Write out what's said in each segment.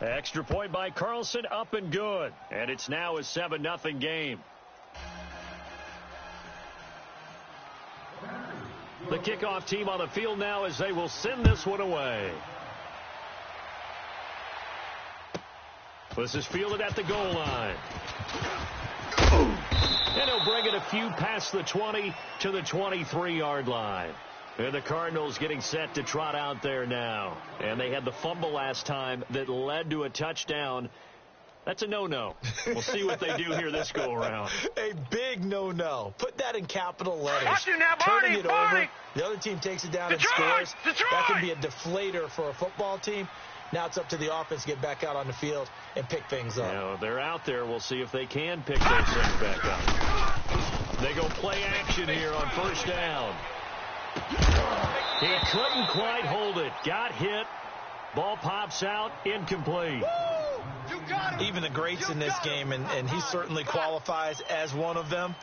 Extra point by Carlson, up and good. And it's now a 7-0 game. The kickoff team on the field now as they will send this one away. This is fielded at the goal line. And he'll bring it a few past the 20 to the 23-yard line. And the Cardinals getting set to trot out there now. And they had the fumble last time that led to a touchdown. That's a no-no. We'll see what they do here this go-around. A big no-no. Put that in capital letters. Watch you now, Barney, Turning it Barney. over. The other team takes it down Detroit, and scores. Detroit. That can be a deflator for a football team. Now it's up to the offense to get back out on the field and pick things up. Now, they're out there. We'll see if they can pick those things back up. They go play action here on first down. He couldn't quite hold it. Got hit. Ball pops out. Incomplete. Even the greats in this game, and he certainly qualifies as one of them,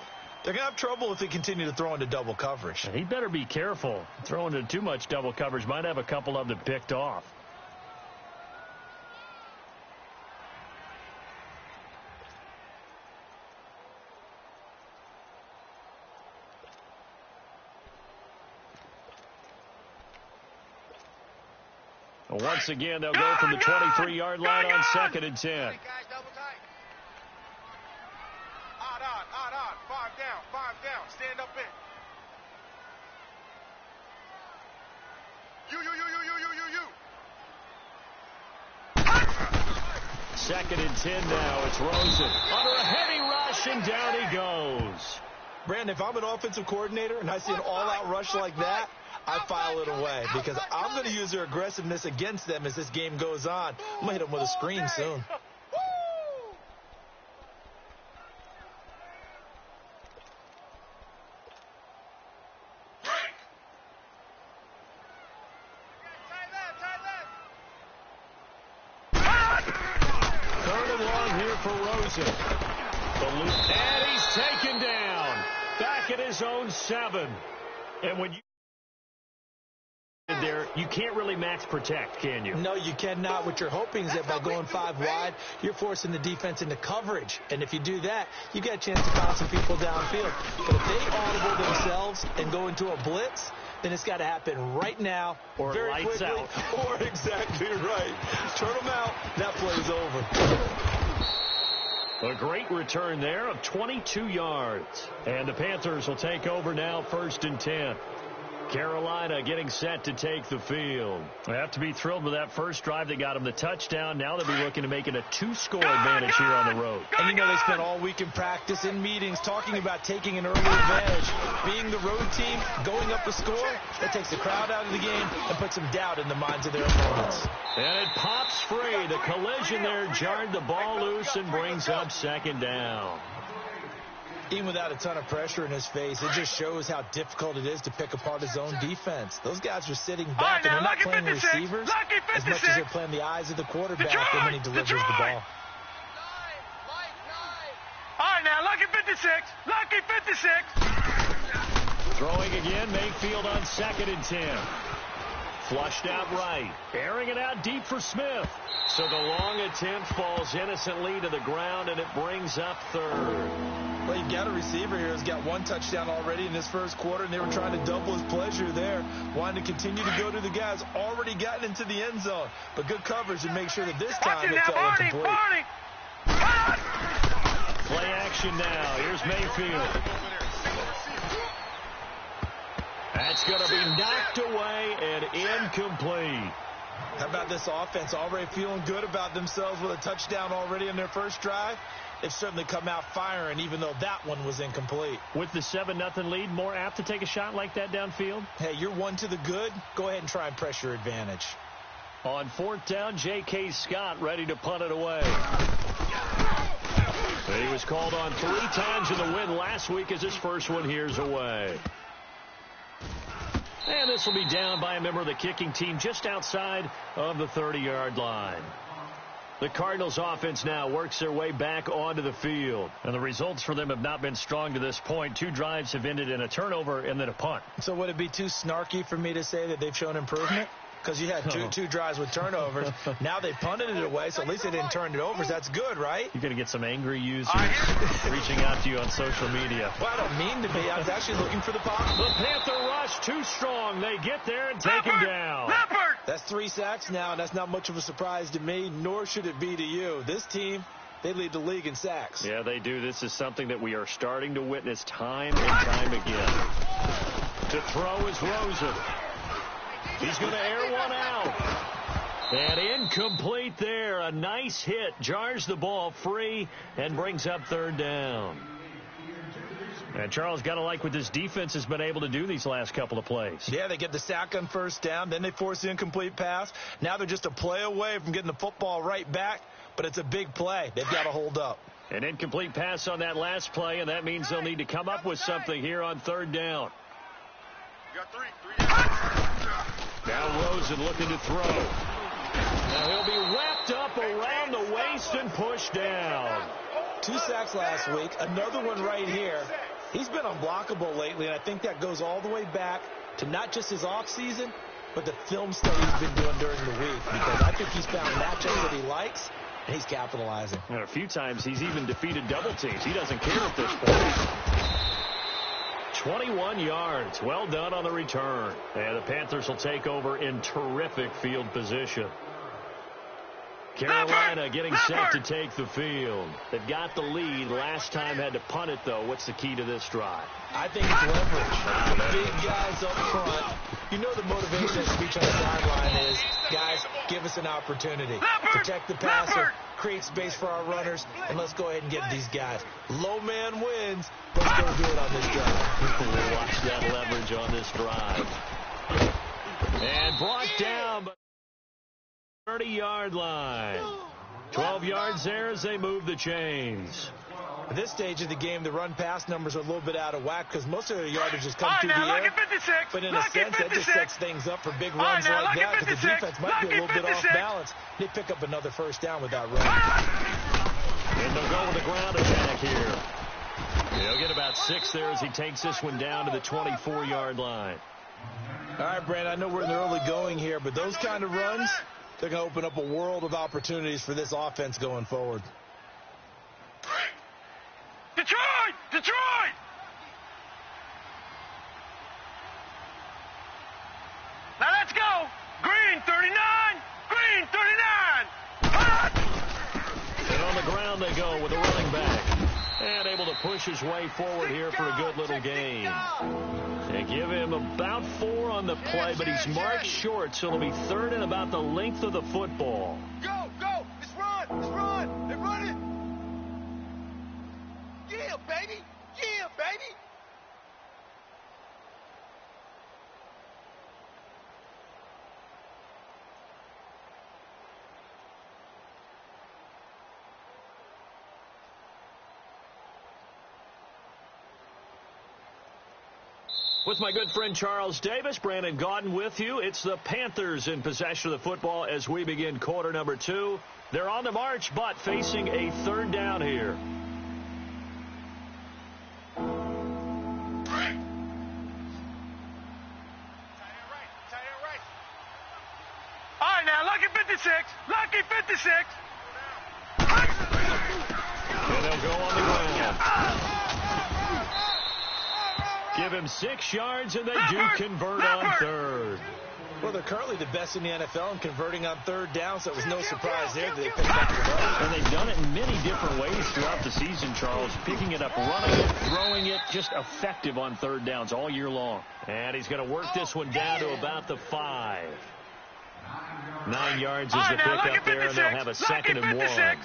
they're going to have trouble if they continue to throw into double coverage. He better be careful. Throwing into too much double coverage might have a couple of them picked off. Once again, they'll go from the 23-yard line on 2nd and 10. Odd. 5 down. Stand up in. You. 2nd and 10 now. It's Rosen. Under a heavy rush, and down he goes. Brandon, if I'm an offensive coordinator and I see an all-out rush like that, I file it away because I'm going to use their aggressiveness against them as this game goes on. I'm going to hit them with a screen soon. Third and long here for Rosen. And he's taken down. Back at his own 7. And when you there, you can't really max protect, can you? No, you cannot. What you're hoping is that by going 5 wide, you're forcing the defense into coverage. And if you do that, you got a chance to foul some people downfield. But if they audible themselves and go into a blitz, then it's got to happen right now, or very lights quickly, out. Or exactly right. Turn them out. That play's over. A great return there of 22 yards. And the Panthers will take over now, 1st and 10. Carolina getting set to take the field. They have to be thrilled with that first drive. They got them the touchdown. Now they'll be looking to make it a 2-score advantage here on the road. And you know they spent all week in practice, in meetings, talking about taking an early advantage. Being the road team, going up a score, that takes the crowd out of the game and puts some doubt in the minds of their opponents. And it pops free. The collision there jarred the ball loose and brings up 2nd down. Even without a ton of pressure in his face, it just shows how difficult it is to pick apart his own defense. Those guys are sitting back, and they're not playing receivers as much as they're playing the eyes of the quarterback when he delivers the ball. All right, now, lucky 56. Lucky 56. Throwing again, Mayfield on 2nd and 10. Flushed out right. Airing it out deep for Smith. So the long attempt falls innocently to the ground, and it brings up 3rd. Well, you got a receiver here who's got 1 touchdown already in this first quarter, and they were trying to double his pleasure there, wanting to continue to go to the guys already gotten into the end zone. But good coverage to make sure that this time it's all incomplete. Play action now. Here's Mayfield. That's going to be knocked away and incomplete. How about this offense already feeling good about themselves with a touchdown already in their first drive? They've certainly come out firing, even though that one was incomplete. With the 7-0 lead, more apt to take a shot like that downfield? Hey, you're 1 to the good. Go ahead and try and press your advantage. On 4th down, J.K. Scott ready to punt it away. He was called on 3 times in the win last week as his first one here's away. And this will be down by a member of the kicking team just outside of the 30-yard line. The Cardinals offense now works their way back onto the field. And the results for them have not been strong to this point. 2 drives have ended in a turnover and then a punt. So would it be too snarky for me to say that they've shown improvement? because you had two drives with turnovers. Now they punted it away, so at least they didn't turn it over. So that's good, right? You're going to get some angry users reaching out to you on social media. Well, I don't mean to be. I was actually looking for the pop. The Panther rush too strong. They get there and take him down. That's 3 sacks now, and that's not much of a surprise to me, nor should it be to you. This team, they lead the league in sacks. Yeah, they do. This is something that we are starting to witness time and time again. To throw is Rosen. He's going to air one out. And incomplete there. A nice hit. Jars the ball free and brings up third down. And Charles, got to like what this defense has been able to do these last couple of plays. Yeah, they get the sack on first down. Then they force the incomplete pass. Now they're just a play away from getting the football right back. But it's a big play. They've got to hold up. An incomplete pass on that last play, and that means they'll need to come up with something here on third down. You got three. Now Rosen looking to throw. Now he'll be wrapped up around the waist and pushed down. 2 sacks last week. Another one right here. He's been unblockable lately, and I think that goes all the way back to not just his offseason, but the film study he's been doing during the week, because I think he's found matchups that he likes, and he's capitalizing. And a few times he's even defeated double teams. He doesn't care at this point. 21 yards. Well done on the return. And the Panthers will take over in terrific field position. Carolina getting set to take the field. They've got the lead. Last time had to punt it, though. What's the key to this drive? I think it's leverage. Big guys up front. You know the motivation speech on the sideline is, guys, give us an opportunity. Protect the passer, create space for our runners, and let's go ahead and get these guys. Low man wins. Let's go do it on this drive. We'll watch that leverage on this drive. And brought down, but 30-yard line. 12 yards there as they move the chains. At this stage of the game, the run-pass numbers are a little bit out of whack because most of their yardage has come through the air. But in a sense, that just sets things up for big runs like that because the defense might be a little bit off balance. They pick up another first down with that run. And they'll go with the ground attack here. He'll get about 6 there as he takes this one down to the 24-yard line. All right, Brandon, I know we're in the early going here, but those kind of runs, they're going to open up a world of opportunities for this offense going forward. Detroit! Detroit! Now let's go! Green 39! Green 39! And on the ground they go with a running back. And able to push his way forward here for a good little gain. They give him about 4 on the play, but he's marked short, so it'll be third and about the length of the football. Go! Go! Let's run! Let's run! They run it! Yeah, baby! Yeah, baby! With my good friend Charles Davis, Brandon Gaudin with you. It's the Panthers in possession of the football as we begin quarter number 2. They're on the march, but facing a third down here. All right, now, lucky 56. Lucky 56. And they'll go on the ground. Give him 6 yards, and they do convert on third. Well, they're currently the best in the NFL in converting on third down, so it was no surprise there that they picked up the ball. And they've done it in many different ways throughout the season, Charles. Picking it up, running it, throwing it, just effective on third downs all year long. And he's going to work this one down to about the 5. 9 yards is the pickup there, and they'll have a 2nd and 1.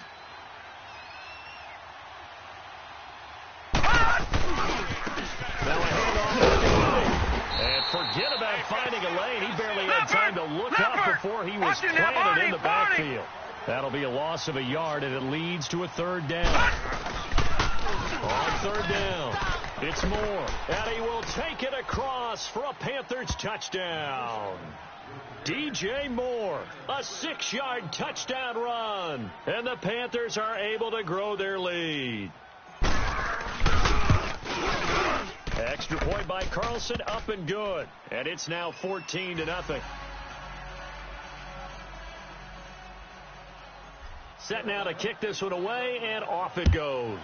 Now a handoff to the and forget about finding a lane. He barely had time to look up before he was planted in the backfield. That'll be a loss of a yard, and it leads to a third down. On third down, it's Moore, and he will take it across for a Panthers touchdown. DJ Moore, a 6-yard touchdown run, and the Panthers are able to grow their lead. Extra point by Carlson, up and good. And it's now 14-0. Set now to kick this one away, and off it goes.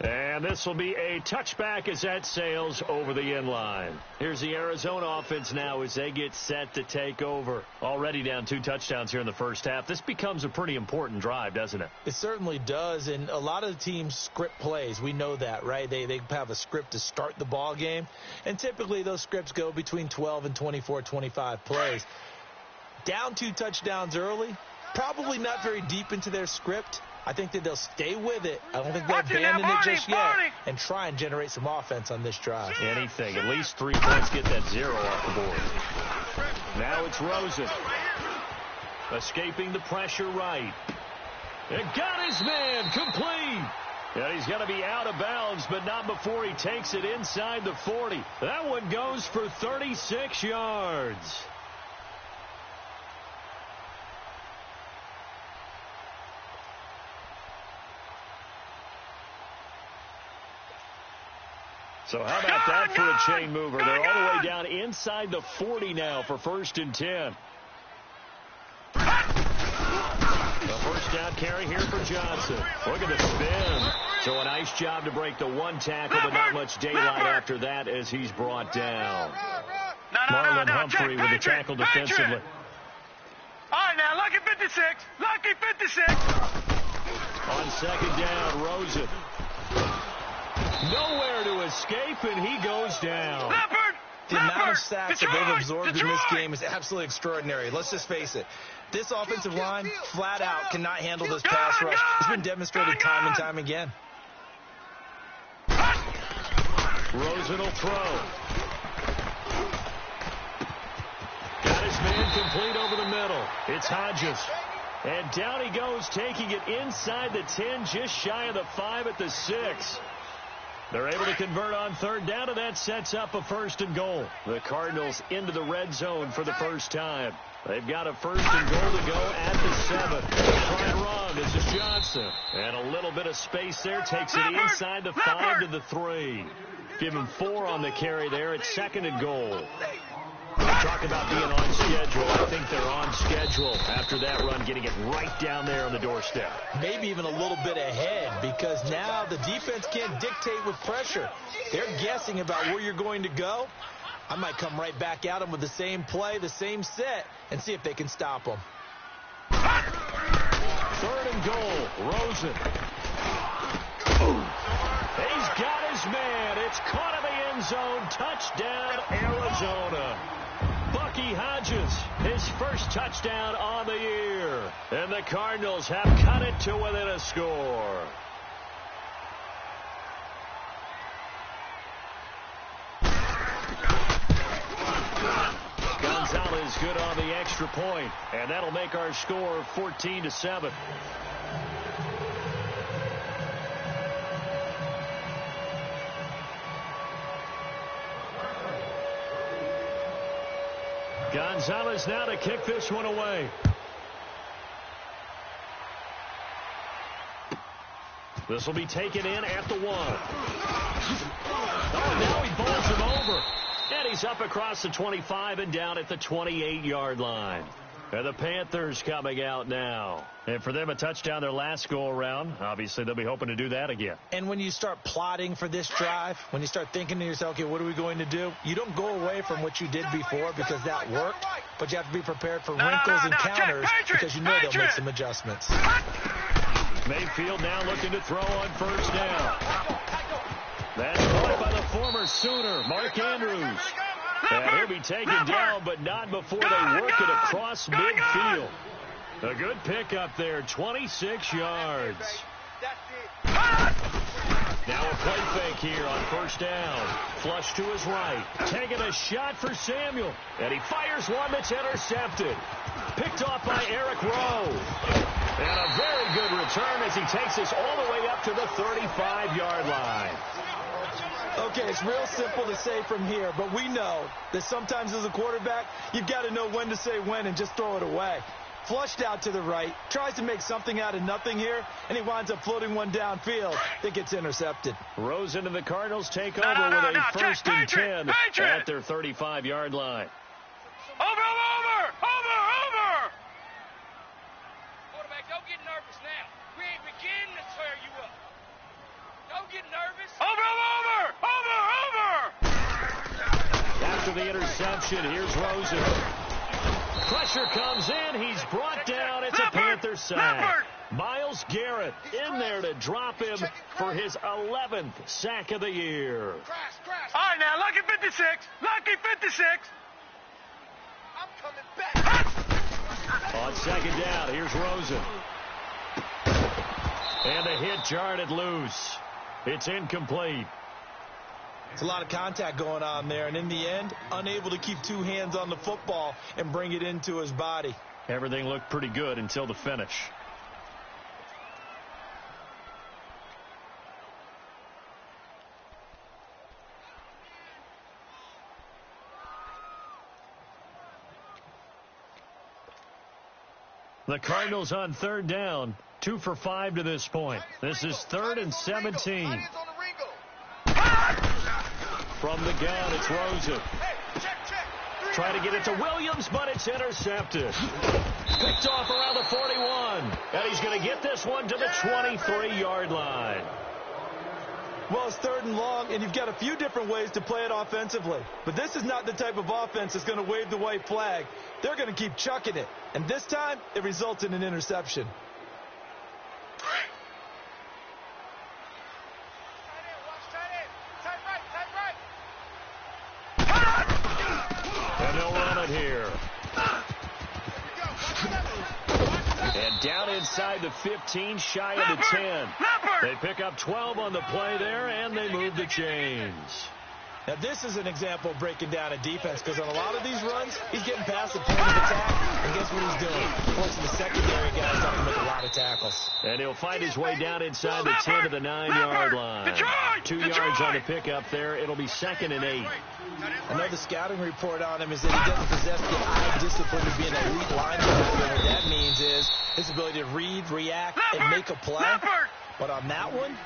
And this will be a touchback as that sails over the end line. Here's the Arizona offense now as they get set to take over. Already down 2 touchdowns here in the first half. This becomes a pretty important drive, doesn't it? It certainly does, and a lot of the teams script plays. We know that, right? They have a script to start the ball game, and typically those scripts go between 12 and 24, 25 plays. Down 2 touchdowns early, probably not very deep into their script. I think that they'll stay with it. I don't think they'll abandon it just yet and try and generate some offense on this drive. Anything. At least 3 points, get that 0 off the board. Now it's Rosen. Escaping the pressure right. And got his man complete. And he's going to be out of bounds, but not before he takes it inside the 40. That one goes for 36 yards. So how about that for a chain mover? They're all the way down inside the 40 now for 1st and 10. The first down carry here for Johnson. Look at the spin. So a nice job to break the 1 tackle, but not much daylight after that as he's brought down. Marlon Humphrey with the tackle defensively. All right, now, lucky 56. Lucky 56. On 2nd down, Rosen. Nowhere to escape, and he goes down. The amount of sacks that they've absorbed in this game is absolutely extraordinary. Let's just face it. This offensive line, flat out, cannot handle this pass rush. It's been demonstrated time and time again. Rosen will throw. Got his man complete over the middle. It's Hodges. And down he goes, taking it inside the 10, just shy of the 5 at the 6. They're able to convert on 3rd down, and that sets up a 1st and goal. The Cardinals into the red zone for the first time. They've got a 1st and goal to go at the 7. Try and run. This is Johnson. And a little bit of space there. Takes it inside the 5 to the 3. Give him 4 on the carry there. It's 2nd and goal. Talk about being on schedule. I think they're on schedule after that run, getting it right down there on the doorstep. Maybe even a little bit ahead, because now the defense can't dictate with pressure. They're guessing about where you're going to go. I might come right back at them with the same play, the same set, and see if they can stop them. 3rd and goal. Rosen. He's got his man. It's caught in the end zone. Touchdown, Arizona. Bucky Hodges, his first touchdown on the year. And the Cardinals have cut it to within a score. Gonzalez good on the extra point, and that'll make our score 14-7. Gonzalez now to kick this one away. This will be taken in at the 1. Oh, now he bowls him over. And he's up across the 25 and down at the 28-yard line. And the Panthers coming out now. And for them, a touchdown their last go-around. Obviously, they'll be hoping to do that again. And when you start plotting for this drive, when you start thinking to yourself, okay, what are we going to do? You don't go away from what you did before because that worked, but you have to be prepared for wrinkles and counters because you know they'll make some adjustments. Mayfield now looking to throw on 1st down. That's caught by the former Sooner, Mark Andrews. And he'll be taken down, but not before they work it across midfield. A good pickup there, 26 yards. Now a play fake here on 1st down. Flush to his right. Taking a shot for Samuel. And he fires one that's intercepted. Picked off by Eric Rowe. And a very good return as he takes us all the way up to the 35-yard line. Okay, it's real simple to say from here, but we know that sometimes as a quarterback, you've got to know when to say when and just throw it away. Flushed out to the right, tries to make something out of nothing here, and he winds up floating one downfield that gets intercepted. Rosen and the Cardinals take over with a 1st and 10 at their 35-yard line. Over! get nervous now. We ain't beginning to tear you up. Don't get nervous. Over! After the interception, here's Rosen. Pressure comes in. He's brought down. It's a Panther sack. Myles Garrett in there to drop him for his 11th sack of the year. All right, now, lucky 56. Lucky 56. I'm coming back. On second down, here's Rosen. And the hit jarred it loose. It's incomplete. It's a lot of contact going on there, and in the end, unable to keep two hands on the football and bring it into his body. Everything looked pretty good until the finish. The Cardinals on third down, 2 for 5 to this point. This is 3rd and 17. From the gun, it's Rosen. Trying to get it to Williams, but it's intercepted. Picked off around the 41. And he's going to get this one to the 23-yard line. Well, it's 3rd and long, and you've got a few different ways to play it offensively. But this is not the type of offense that's going to wave the white flag. They're going to keep chucking it. And this time, it results in an interception. And they'll run it here. And down inside the 15, shy of the 10. They pick up 12 on the play there, and they move the chains. Now, this is an example of breaking down a defense, because on a lot of these runs, he's getting past the point of attack, and guess what he's doing? Forcing the secondary guys up to make a lot of tackles. And he'll find his way down inside the 10 to the 9-yard line. 2 yards on the pickup there. It'll be 2nd and 8. Another scouting report on him is that he doesn't possess the eye discipline to be an elite linebacker. What that means is his ability to read, react, and make a play. But on that one,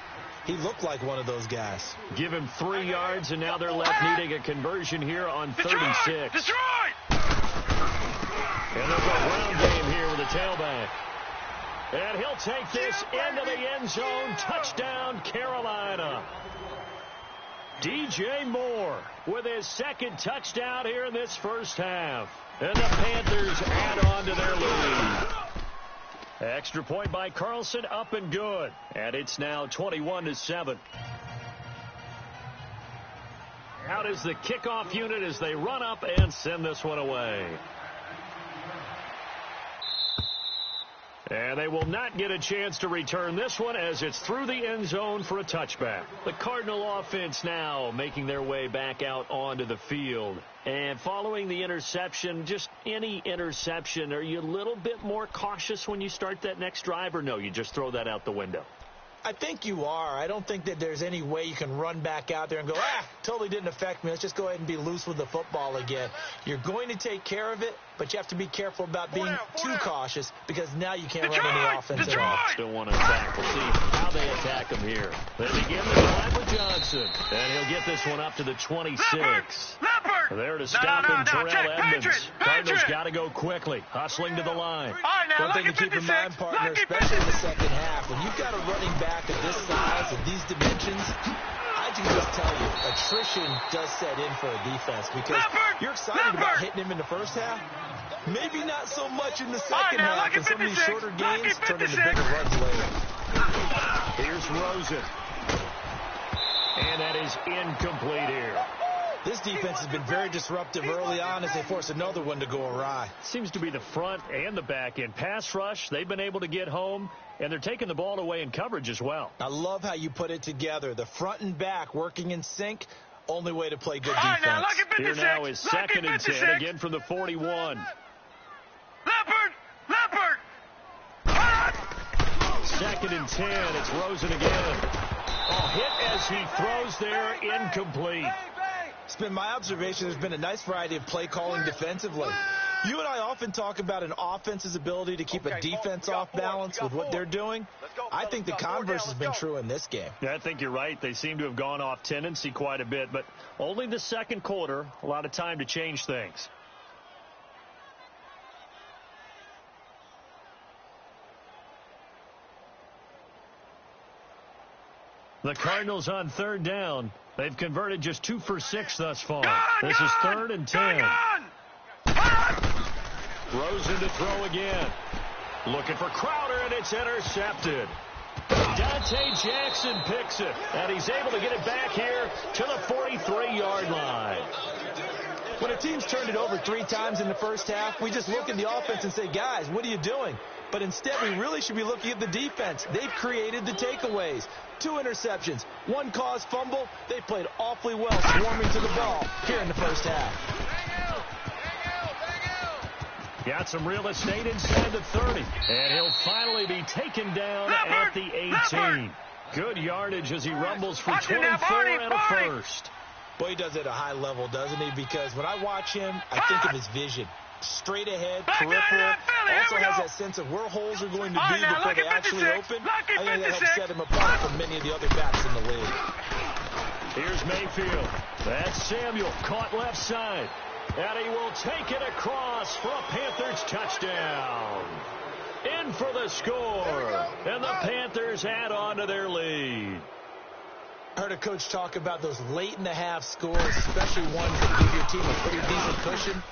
he looked like one of those guys. Give him 3 yards, and now they're left needing a conversion here on 3rd and 6. And they'll go ground game here with the tailback. And he'll take this into the end zone. Touchdown, Carolina. DJ Moore with his 2nd touchdown here in this first half. And the Panthers add on to their lead. Extra point by Carlson, up and good. And it's now 21-7. Out is the kickoff unit as they run up and send this one away. And they will not get a chance to return this one as it's through the end zone for a touchback. The Cardinal offense now making their way back out onto the field. And following the interception, just any interception, are you a little bit more cautious when you start that next drive, or no, you just throw that out the window? I think you are. I don't think that there's any way you can run back out there and go, totally didn't affect me. Let's just go ahead and be loose with the football again. You're going to take care of it, but you have to be careful about being too cautious, because now you can't run any offense at all. Still want to attack. We'll see how they attack him here. They begin the drive with Johnson, and he'll get this one up to the 26. There to stop him, Terrell Edmonds. Cardinals got to go quickly, hustling to the line. One thing to keep in mind, partner, especially in the second half, when you've got a running back of this size and these dimensions, I can just tell you, attrition does set in for a defense, because you're excited about hitting him in the first half. Maybe not so much in the second half, and some of these shorter games turn into bigger runs later. Here's Rosen. And that is incomplete here. This defense has been very disruptive early on as they force another one to go awry. Seems to be the front and the back end. Pass rush, they've been able to get home, and they're taking the ball away in coverage as well. I love how you put it together. The front and back working in sync, only way to play good defense. Here now is 2nd and 10, again from the 41. Leopard! 2nd and 10, it's Rosen again. Hit as he throws there, incomplete. It's been my observation there's been a nice variety of play calling defensively. You and I often talk about an offense's ability to keep a defense off balance with what they're doing. I think the converse has been true in this game. Yeah, I think you're right. They seem to have gone off tendency quite a bit, but only the second quarter, a lot of time to change things. The Cardinals on third down. They've converted just 2 for 6 thus far. This is 3rd and 10. Rosen to throw again. Looking for Crowder, and it's intercepted. Dante Jackson picks it, and he's able to get it back here to the 43-yard line. When a team's turned it over 3 times in the first half, we just look at the offense and say, guys, what are you doing? But instead, we really should be looking at the defense. They've created the takeaways. 2 interceptions, 1 caused fumble. They played awfully well swarming to the ball here in the first half. Got some real estate inside the 30. And he'll finally be taken down at the 18. Good yardage as he rumbles for 24 and a first. Boy, he does it at a high level, doesn't he? Because when I watch him, I think of his vision. Straight ahead, peripheral. Also has that sense of where holes are going to be before they actually open. I think that helps set him apart from many of the other backs in the league. Here's Mayfield. That's Samuel, caught left side. And he will take it across for a Panthers touchdown. In for the score. And the Panthers add on to their lead. I heard a coach talk about those late-in-the-half scores, especially ones that give your team a pretty decent cushion.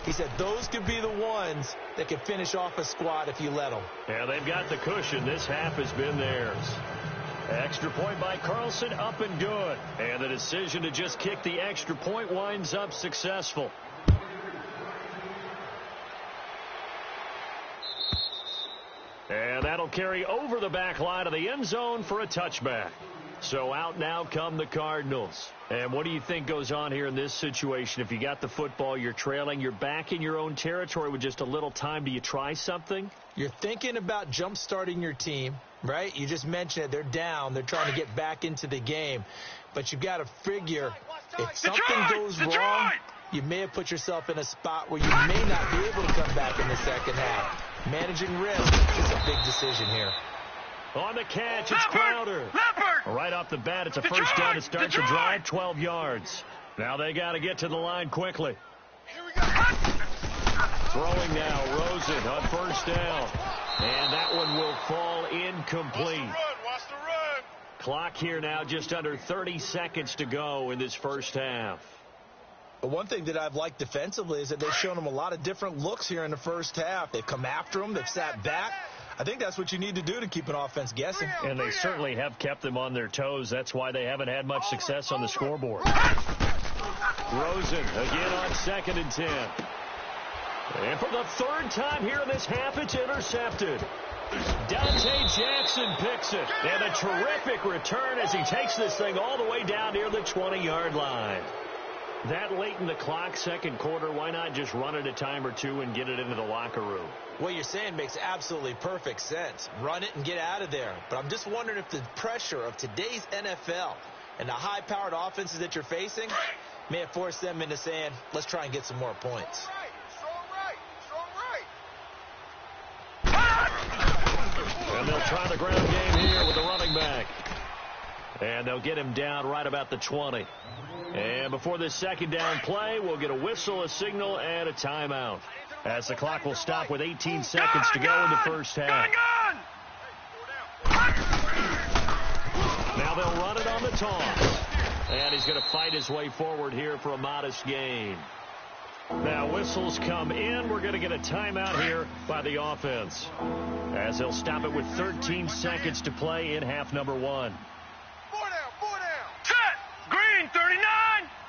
He said those could be the ones that could finish off a squad if you let them. Yeah, they've got the cushion. This half has been theirs. Extra point by Carlson, up and good. And the decision to just kick the extra point winds up successful. And that'll carry over the back line of the end zone for a touchback. So out now come the Cardinals. And what do you think goes on here in this situation? If you got the football, you're trailing, you're back in your own territory with just a little time. Do you try something? You're thinking about jump-starting your team, right? You just mentioned it. They're down. They're trying to get back into the game. But you've got to figure if something goes wrong, you may have put yourself in a spot where you may not be able to come back in the second half. Managing risk is a big decision here. On the catch, it's Crowder. Right off the bat, it's a first down to start the drive, 12 yards. Now they got to get to the line quickly. Throwing now, Rosen on first down. And that one will fall incomplete. Watch the run. Clock here now, just under 30 seconds to go in this first half. But one thing that I've liked defensively is that they've shown them a lot of different looks here in the first half. They've come after them. They've sat back. I think that's what you need to do to keep an offense guessing. And they certainly have kept them on their toes. That's why they haven't had much success on the scoreboard. Rosen again on 2nd and 10. And for the 3rd time here in this half, it's intercepted. Dante Jackson picks it. And a terrific return as he takes this thing all the way down near the 20-yard line. That late in the clock, second quarter, why not just run it a time or two and get it into the locker room? What you're saying makes absolutely perfect sense. Run it and get out of there. But I'm just wondering if the pressure of today's NFL and the high-powered offenses that you're facing may have forced them into saying, let's try and get some more points. And they'll try the ground game here with the running back. And they'll get him down right about the 20. And before this second down play, we'll get a whistle, a signal, and a timeout. As the clock will stop with 18 seconds to go in the first half. Now they'll run it on the toss. And he's going to fight his way forward here for a modest gain. Now whistles come in. We're going to get a timeout here by the offense. As they'll stop it with 13 seconds to play in half number 1. 4 down. Set. Green 39.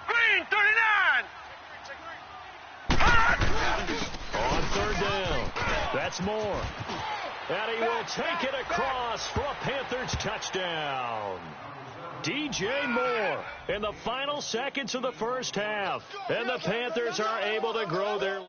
Green 39. On 3rd down. That's Moore. And he will take it across for a Panthers touchdown. DJ Moore in the final seconds of the first half. And the Panthers are able to grow their lead.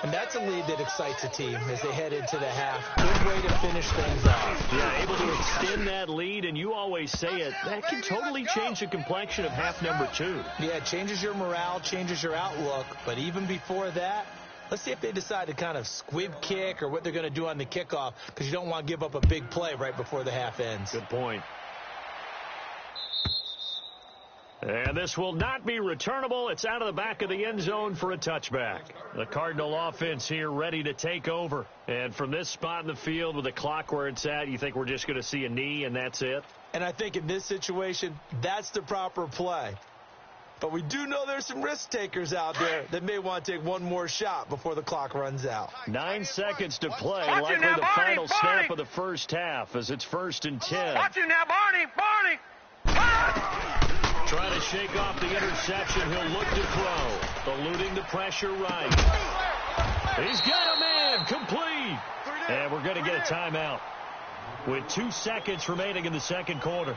And that's a lead that excites a team as they head into the half. Good way to finish things off. Yeah, able to extend that lead, and you always say it, that can totally change the complexion of half number 2. Yeah, it changes your morale, changes your outlook. But even before that, let's see if they decide to kind of squib kick or what they're going to do on the kickoff, because you don't want to give up a big play right before the half ends. Good point. And this will not be returnable. It's out of the back of the end zone for a touchback. The Cardinal offense here ready to take over. And from this spot in the field with the clock where it's at, you think we're just going to see a knee and that's it? And I think in this situation, that's the proper play. But we do know there's some risk takers out there that may want to take one more shot before the clock runs out. 9 seconds to play, likely the final snap of the first half as it's 1st and 10. Watch it now, Barney! Trying to shake off the interception. He'll look to throw. Eluding the pressure right. He's got a man. Complete. And we're going to get a timeout with 2 seconds remaining in the second quarter.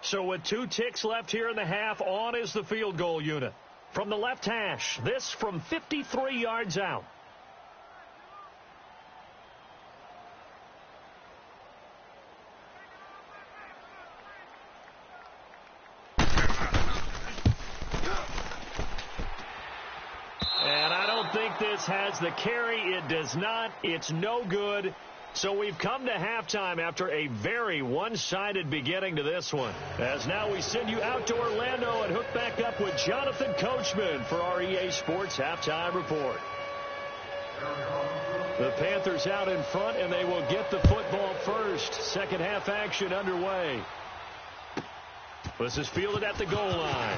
So with 2 ticks left here in the half, on is the field goal unit. From the left hash, this from 53 yards out. And I don't think this has the carry. It does not. It's no good. So we've come to halftime after a very one-sided beginning to this one. As now we send you out to Orlando and hook back up with Jonathan Coachman for our EA Sports Halftime Report. The Panthers out in front, and they will get the football first. Second half action underway. This is fielded at the goal line.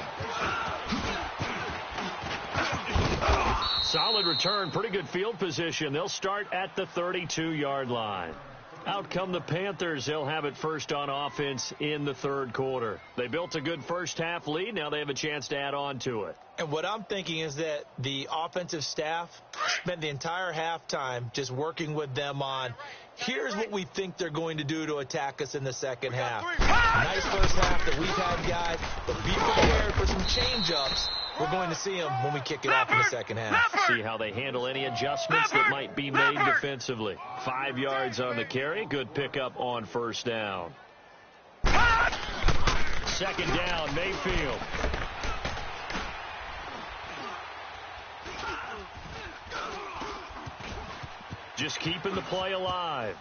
Solid return, pretty good field position. They'll start at the 32-yard line. Out come the Panthers. They'll have it first on offense in the third quarter. They built a good first half lead. Now they have a chance to add on to it. And what I'm thinking is that the offensive staff spent the entire halftime just working with them on, here's what we think they're going to do to attack us in the second half. Nice first half that we've had, guys, but be prepared for some change-ups. We're going to see them when we kick it off in the second half. See how they handle any adjustments that might be made defensively. 5 yards on the carry. Good pickup on first down. Second down, Mayfield. Just keeping the play alive.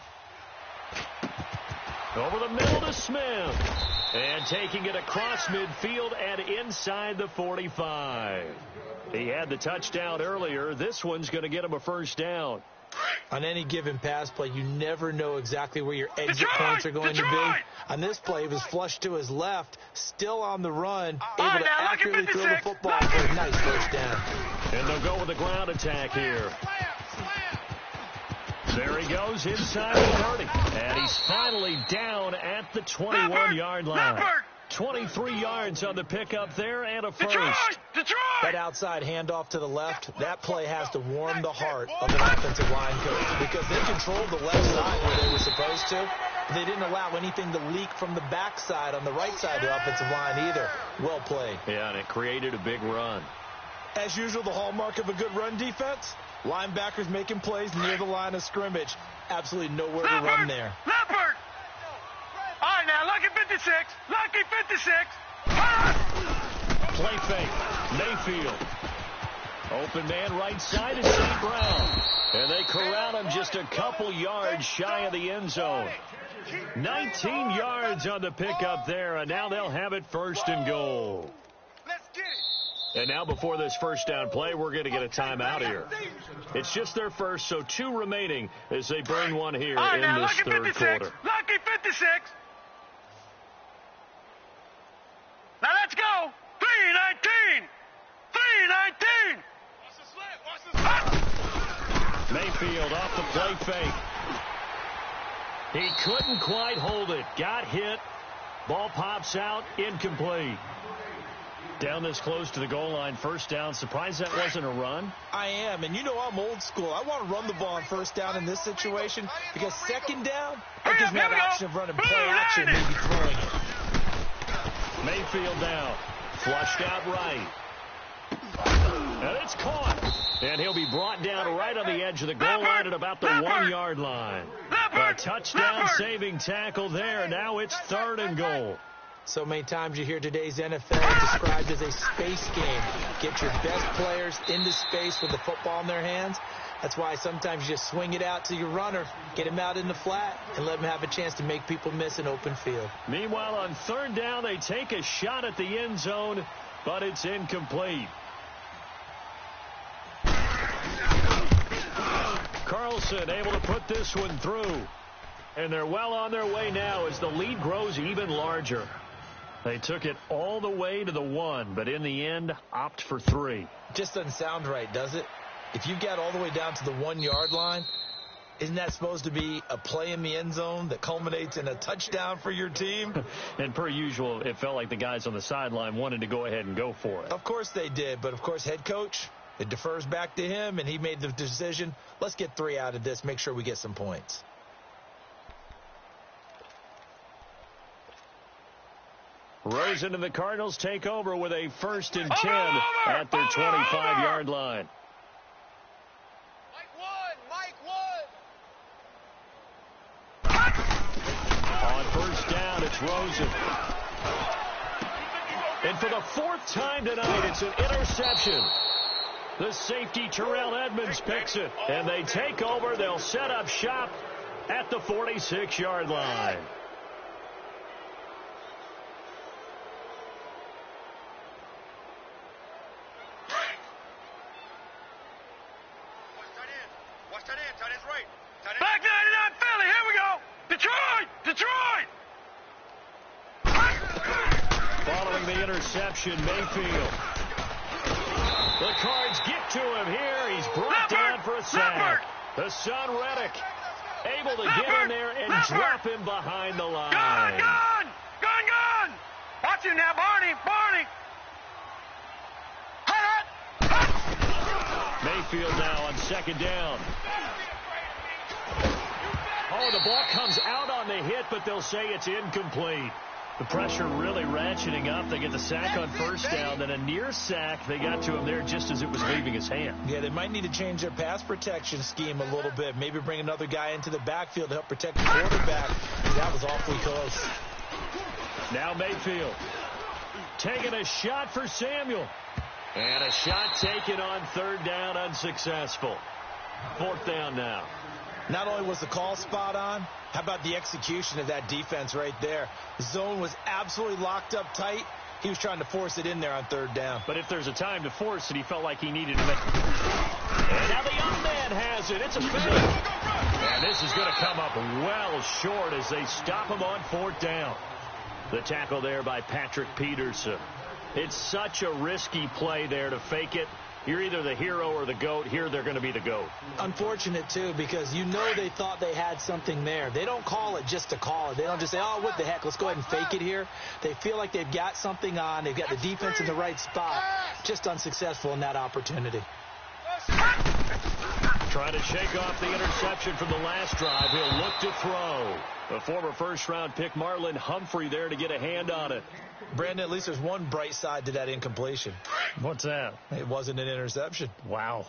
Over the middle to Smith. And taking it across midfield and inside the 45. He had the touchdown earlier. This one's going to get him a first down. On any given pass play, you never know exactly where your exit points are going to be. On this play, he was flushed to his left, still on the run, able to accurately throw the football for a nice first down. And they'll go with the ground attack here. There he goes inside the 30. And he's finally down at the 21-yard line. 23 yards on the pickup there and a first. That outside handoff to the left, that play has to warm the heart of an offensive line coach because they controlled the left side where they were supposed to. They didn't allow anything to leak from the backside on the right side of the offensive line either. Well played. Yeah, and it created a big run. As usual, the hallmark of a good run defense, linebackers making plays near the line of scrimmage. Absolutely nowhere to run there. Leopard! All right, now, lucky 56. Lucky 56. Play fake. Mayfield. Open man right side is St. Brown. And they corral him just a couple yards shy of the end zone. 19 yards on the pickup there, and now they'll have it first and goal. Let's get it. And now before this first down play, we're going to get a timeout here. It's just their first, so 2 remaining as they burn one here in this third quarter. Lucky 56. Now let's go. 319. 319. Mayfield off the play fake. He couldn't quite hold it. Got hit. Ball pops out. Incomplete. Down this close to the goal line, first down. Surprised that wasn't a run? I am, and you know I'm old school. I want to run the ball on first down in this situation because second down, that gives me an option of running play action, maybe throwing it. Mayfield down. Flushed out right. And it's caught. And he'll be brought down right on the edge of the goal line at about the 1-yard line. A touchdown saving tackle there. Now it's third and goal. So many times you hear today's NFL described as a space game. Get your best players into space with the football in their hands. That's why sometimes you just swing it out to your runner, get him out in the flat, and let him have a chance to make people miss an open field. Meanwhile, on third down, they take a shot at the end zone, but it's incomplete. Carlson able to put this one through. And they're well on their way now as the lead grows even larger. They took it all the way to the 1, but in the end, opt for 3. Just doesn't sound right, does it? If you get all the way down to the 1-yard line, isn't that supposed to be a play in the end zone that culminates in a touchdown for your team? And per usual, it felt like the guys on the sideline wanted to go ahead and go for it. Of course they did, but of course head coach, it defers back to him, and he made the decision, let's get 3 out of this, make sure we get some points. Rosen and the Cardinals take over with a 1st and 10 at their 25-yard line. Mike Wood. On 1st down, it's Rosen. And for the 4th time tonight, it's an interception. The safety, Terrell Edmonds, picks it. And they take over. They'll set up shop at the 46-yard line. Mayfield. The Cards get to him here. He's brought down for a sack. The son, Reddick, able to get in there and drop him behind the line. Gone! Watch him now, Barney! Mayfield now on 2nd down. Oh, the ball comes out on the hit, but they'll say it's incomplete. The pressure really ratcheting up. They get the sack on 1st down, then a near sack. They got to him there just as it was leaving his hand. Yeah, they might need to change their pass protection scheme a little bit. Maybe bring another guy into the backfield to help protect the quarterback. That was awfully close. Now Mayfield taking a shot for Samuel. And a shot taken on 3rd down, unsuccessful. 4th down now. Not only was the call spot on, how about the execution of that defense right there? The zone was absolutely locked up tight. He was trying to force it in there on 3rd down. But if there's a time to force it, he felt like he needed to make it. And now the young man has it. It's a fake. And this is going to come up well short as they stop him on 4th down. The tackle there by Patrick Peterson. It's such a risky play there to fake it. You're either the hero or the GOAT. Here they're going to be the GOAT. Unfortunate, too, because you know they thought they had something there. They don't call it just to call it. They don't just say, oh, what the heck, let's go ahead and fake it here. They feel like they've got something on. They've got the defense in the right spot. Just unsuccessful in that opportunity. Trying to shake off the interception from the last drive. He'll look to throw. The former 1st-round pick, Marlon Humphrey, there to get a hand on it. Brandon, at least there's one bright side to that incompletion. What's that? It wasn't an interception. Wow.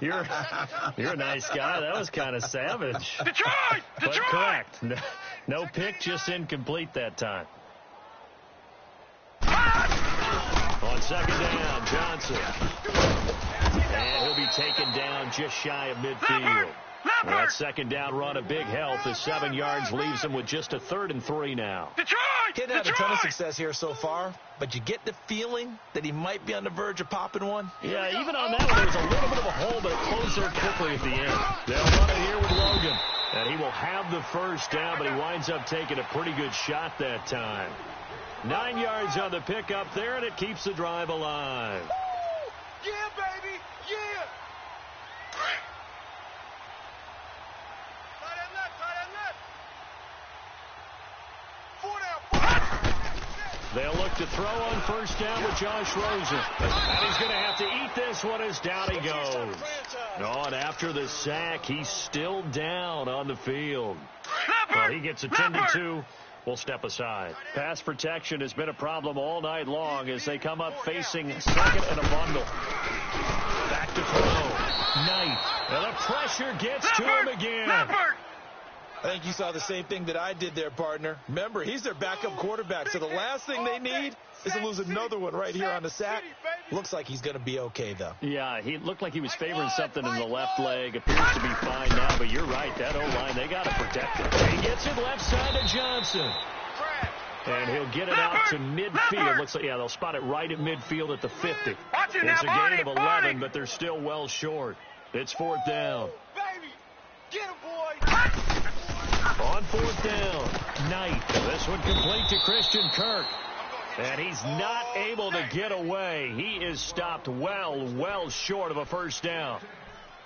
You're a nice guy. That was kind of savage. Detroit! But correct. No pick, just incomplete that time. On 2nd down, Johnson. And he'll be taken down just shy of midfield. Well, that 2nd down run a big help. The 7 yards leaves him with just a 3rd and 3 now. He's had a ton of success here so far, but you get the feeling that he might be on the verge of popping one. Yeah, even on that one, there was a little bit of a hole, but it closed there quickly at the end. They'll run it here with Logan. And he will have the 1st down, but he winds up taking a pretty good shot that time. 9 yards on the pickup there, and it keeps the drive alive. Yeah, baby! Yeah! They'll look to throw on 1st down with Josh Rosen. And he's going to have to eat this one as down he goes. Oh, and after the sack, he's still down on the field. Well, he gets attended to. We'll step aside. Pass protection has been a problem all night long as they come up facing 2nd and a bundle. Back to throw. Knight. And the pressure gets to him again. I think you saw the same thing that I did there, partner. Remember, he's their backup quarterback, so the last thing they need is to lose another one right here on the sack. Looks like he's going to be okay, though. Yeah, he looked like he was favoring something in the left leg. Appears to be fine now, but you're right. That O-line, they got to protect it. He gets it left side to Johnson. And he'll get it out to midfield. Looks like, yeah, they'll spot it right at midfield at the 50. It's a gain of 11, but they're still well short. It's 4th down. Get him, boy! On 4th down, Knight. This one complete to Christian Kirk. And he's not able to get away. He is stopped well short of a first down.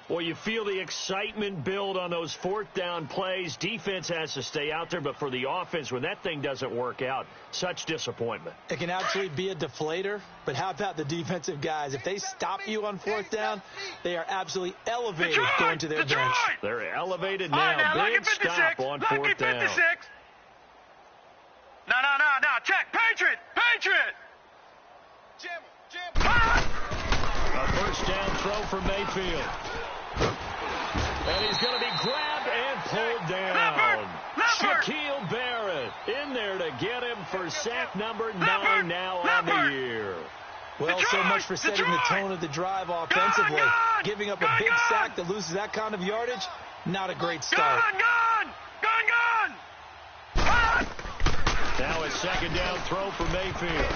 Well, you feel the excitement build on those 4th down plays. Defense has to stay out there, but for the offense, when that thing doesn't work out, such disappointment. It can actually be a deflator, but how about the defensive guys? If they stop you on 4th down, they are absolutely elevated going to their bench. They're elevated now. Big stop on 4th down. No. Check. Patriot. Jim. A first down throw for Mayfield. And he's going to be grabbed and pulled down. Shaquille Barrett in there to get him for sack number 9 now on the year. Well, so much for setting the tone of the drive offensively. Giving up a big sack that loses that kind of yardage, not a great start. Gone! Now a second down throw for Mayfield.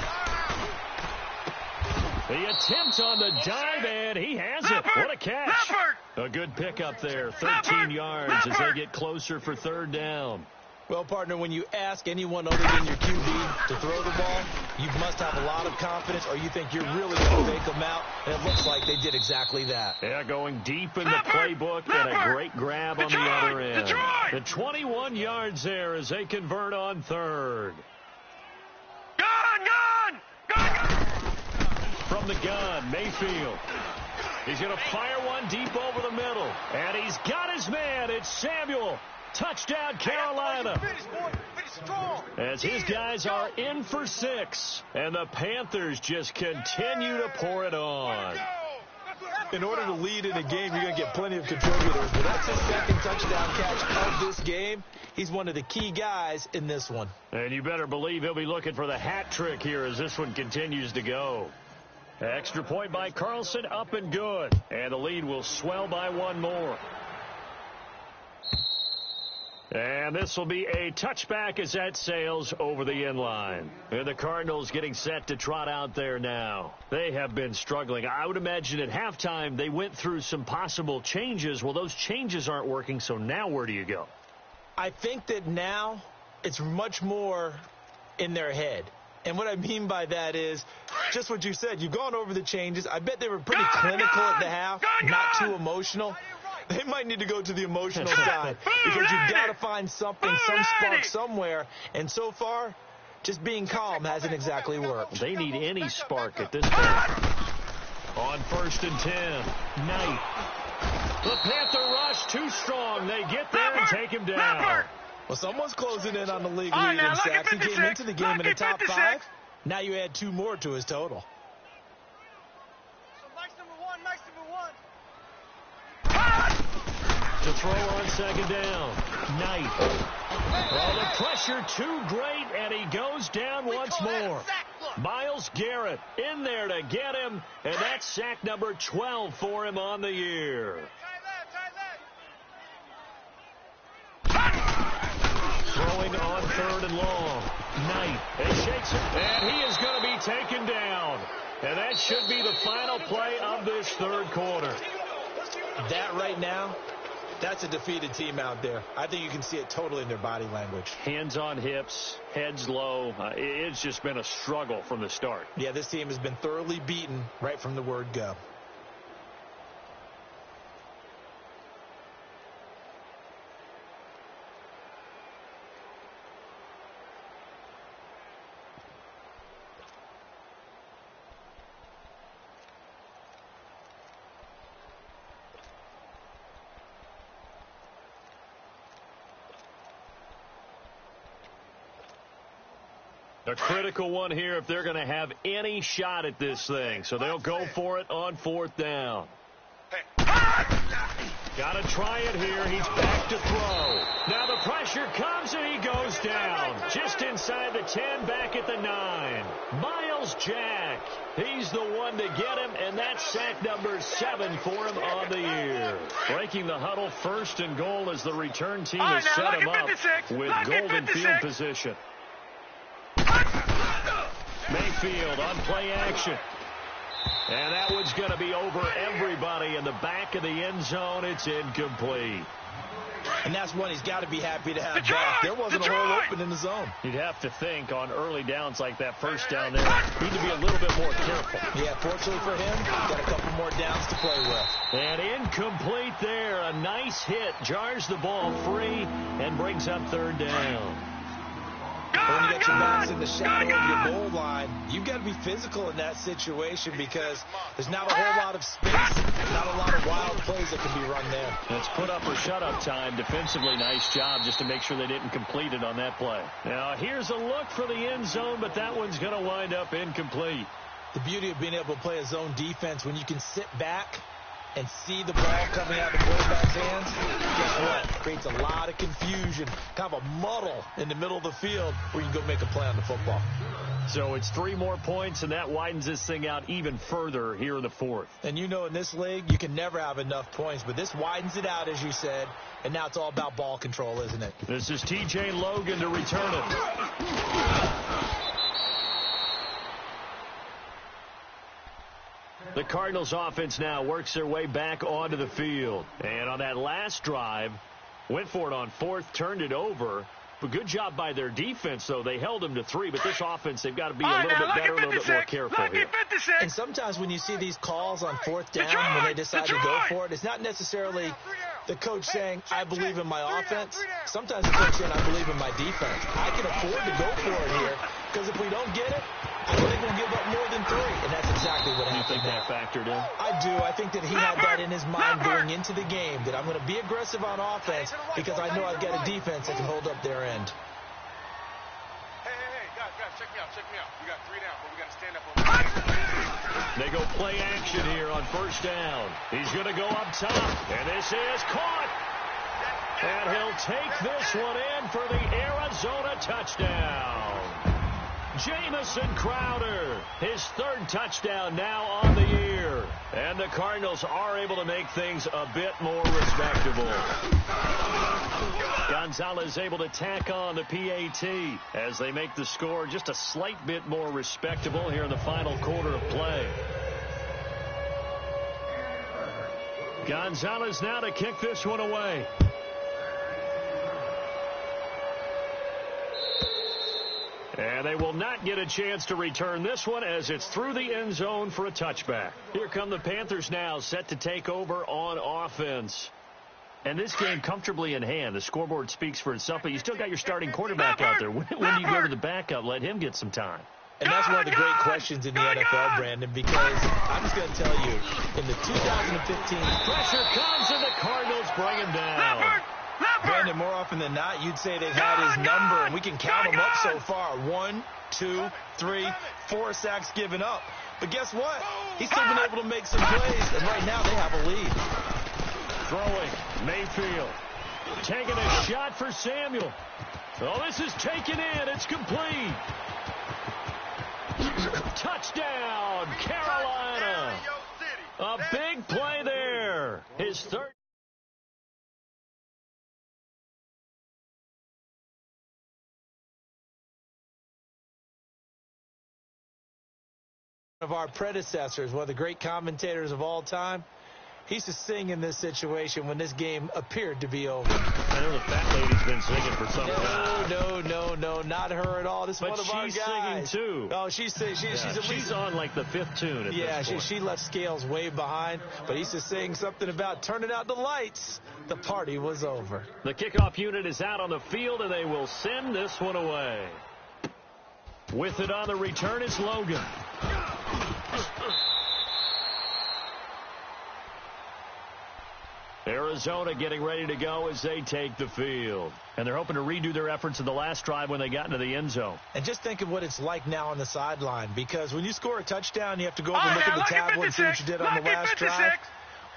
The attempt on the dive, and he has it. What a catch. A good pickup there. 13 yards as they get closer for 3rd down. Well, partner, when you ask anyone other than your QB to throw the ball, you must have a lot of confidence, or you think you're really going to fake them out, and it looks like they did exactly that. Yeah, going deep in the playbook, and a great grab on the other end. The 21 yards there as they convert on 3rd. Gone! From the gun, Mayfield. He's going to fire one deep over the middle. And he's got his man. It's Samuel. Touchdown, Carolina. As his guys are in for 6. And the Panthers just continue to pour it on. In order to lead in a game, you're going to get plenty of contributors. But that's his second touchdown catch of this game. He's one of the key guys in this one. And you better believe he'll be looking for the hat trick here as this one continues to go. Extra point by Carlson, up and good. And the lead will swell by 1 more. And this will be a touchback as that sails over the inline. And the Cardinals getting set to trot out there now. They have been struggling. I would imagine at halftime they went through some possible changes. Well, those changes aren't working, so now where do you go? I think that now it's much more in their head. And what I mean by that is just what you said. You've gone over the changes. I bet they were pretty clinical at the half, not too emotional. They might need to go to the emotional side because you've got to find something, some spark somewhere. And so far, just being calm hasn't exactly worked. They need any spark at this point. On 1st and 10, Knight. The Panther rush too strong. They get there and take him down. Well, someone's closing in on the league lead in sacks. He came into the game in the top 5. Now you add 2 more to his total. To throw on 2nd down, Knight. Oh, the pressure too great, and he goes down once more. Myles Garrett in there to get him, and that's sack number 12 for him on the year. Throwing on 3rd and long. Knight. It shakes it, and he is going to be taken down. And that should be the final play of this 3rd quarter. That right now, that's a defeated team out there. I think you can see it totally in their body language. Hands on hips, heads low. It's just been a struggle from the start. Yeah, this team has been thoroughly beaten right from the word go. A critical one here if they're going to have any shot at this thing. So they'll go for it on 4th down. Got Got to try it here. He's back to throw. Now the pressure comes and he goes down. Just inside the 10, back at the 9. Miles Jack. He's the one to get him, and that's sack number 7 for him on the year. Breaking the huddle, 1st and goal as the return team has set him up with golden field position. Mayfield on play action. And that one's going to be over everybody in the back of the end zone. It's incomplete. And that's one he's got to be happy to have back. There wasn't a hole open in the zone. You'd have to think on early downs like that first down there, need to be a little bit more careful. Yeah, fortunately for him, got a couple more downs to play with. And incomplete there. A nice hit. Jars the ball free and brings up 3rd down. When you get your backs in the shadow of your goal line, you've got to be physical in that situation because there's not a whole lot of space, not a lot of wild plays that can be run there. It's put up or shut up time. Defensively, nice job just to make sure they didn't complete it on that play. Now, here's a look for the end zone, but that one's going to wind up incomplete. The beauty of being able to play a zone defense when you can sit back and see the ball coming out of the quarterback's hands, guess what? Creates a lot of confusion, kind of a muddle in the middle of the field where you can go make a play on the football. So it's 3 more points, and that widens this thing out even further here in the 4th. And you know in this league, you can never have enough points, but this widens it out, as you said, and now it's all about ball control, isn't it? This is T.J. Logan to return it. The Cardinals offense now works their way back onto the field. And on that last drive, went for it on 4th, turned it over. But good job by their defense, though. They held them to 3, but this offense, they've got to be a little bit better, a little bit more careful here. And sometimes when you see these calls on 4th down, when they decide to go for it, it's not necessarily the coach saying, I believe in my offense. Sometimes the coach saying, I believe in my defense. I can afford to go for it here, because if we don't get it, I don't think we'll give up more than 3, and that's exactly what happened. You think that factored in? I do. I think that he had that in his mind going into the game, that I'm going to be aggressive on offense because I know I've got a defense that can hold up their end. Hey, guys, check me out. We got 3 down, but we got to stand up. They go play action here on 1st down. He's going to go up top, and this is caught. And he'll take this one in for the Arizona touchdown. Jamison Crowder, his 3rd touchdown now on the year. And the Cardinals are able to make things a bit more respectable. Gonzalez able to tack on the PAT as they make the score just a slight bit more respectable here in the final quarter of play. Gonzalez now to kick this one away. And they will not get a chance to return this one as it's through the end zone for a touchback. Here come the Panthers now, set to take over on offense. And this game comfortably in hand. The scoreboard speaks for itself, but you still got your starting quarterback out there. When do you go to the backup? Let him get some time. And that's one of the great questions in the NFL, Brandon, because I'm just going to tell you, in the 2015, pressure comes and the Cardinals bring him down. Brandon, more often than not, you'd say they've had his number, and we can count them up so far. 1, 2, 3, 4 sacks given up. But guess what? He's still been able to make some plays, and right now they have a lead. Throwing, Mayfield. Taking a shot for Samuel. Oh, this is taken in. It's complete. Touchdown, Carolina. A big play there. His 3rd. Of our predecessors, one of the great commentators of all time, he used to sing in this situation when this game appeared to be over. I know the fat lady's been singing for some time. No, not her at all. This is one of our guys. But she's singing too. Oh, she's on like the 5th tune at this point. she left Scales way behind, but he used to sing something about turning out the lights. The party was over. The kickoff unit is out on the field, and they will send this one away. With it on the return, it's Logan. Arizona getting ready to go as they take the field. And they're hoping to redo their efforts in the last drive when they got into the end zone. And just think of what it's like now on the sideline, because when you score a touchdown, you have to go over and look at the tablet and see what you did on the last drive.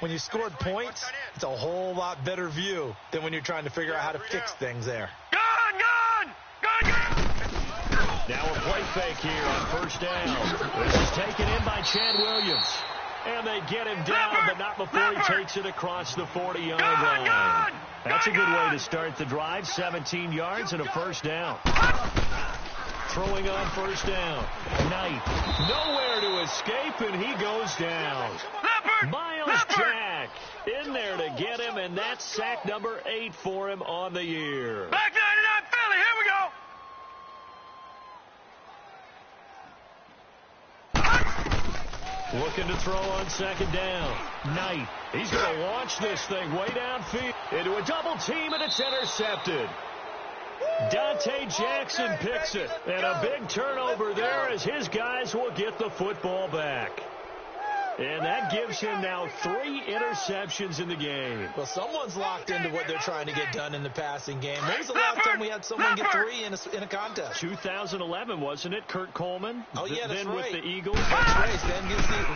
when you scored points, it's a whole lot better view than when you're trying to figure out how to fix things there. Now a play fake here on first down. This is taken in by Chad Williams. And they get him down, but not before he takes it across the 40-yard line. That's a good way to start the drive. 17 yards and a first down. Throwing on first down. Knight. Nowhere to escape, and he goes down. Miles Jack in there to get him, and that's sack number 8 for him on the year. Back 99 Philly, here we go. Looking to throw on second down. Knight. He's going to launch this thing way downfield into a double team, and it's intercepted. Dante Jackson picks it, and a big turnover there as his guys will get the football back. And that gives him now 3 interceptions in the game. Well, someone's locked into what they're trying to get done in the passing game. When was the last time we had someone get 3 in a contest? 2011, wasn't it? Kurt Coleman? Oh, yeah, that's then right. with the Eagles. That's right. Then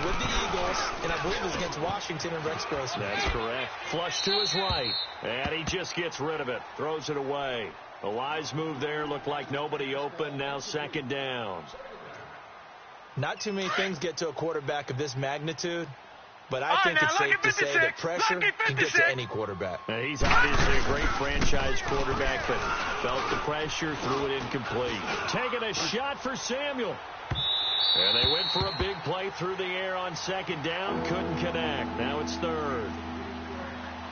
with the Eagles, and I believe it was against Washington and Rex Grossman. That's correct. Flush to his right, and he just gets rid of it. Throws it away. A wise move there. Looked like nobody open. Now second down. Not too many things get to a quarterback of this magnitude, but I think it's safe to say that pressure can get to any quarterback. He's obviously a great franchise quarterback, but felt the pressure, threw it incomplete. Taking a shot for Samuel. And they went for a big play through the air on second down. Couldn't connect. Now it's third.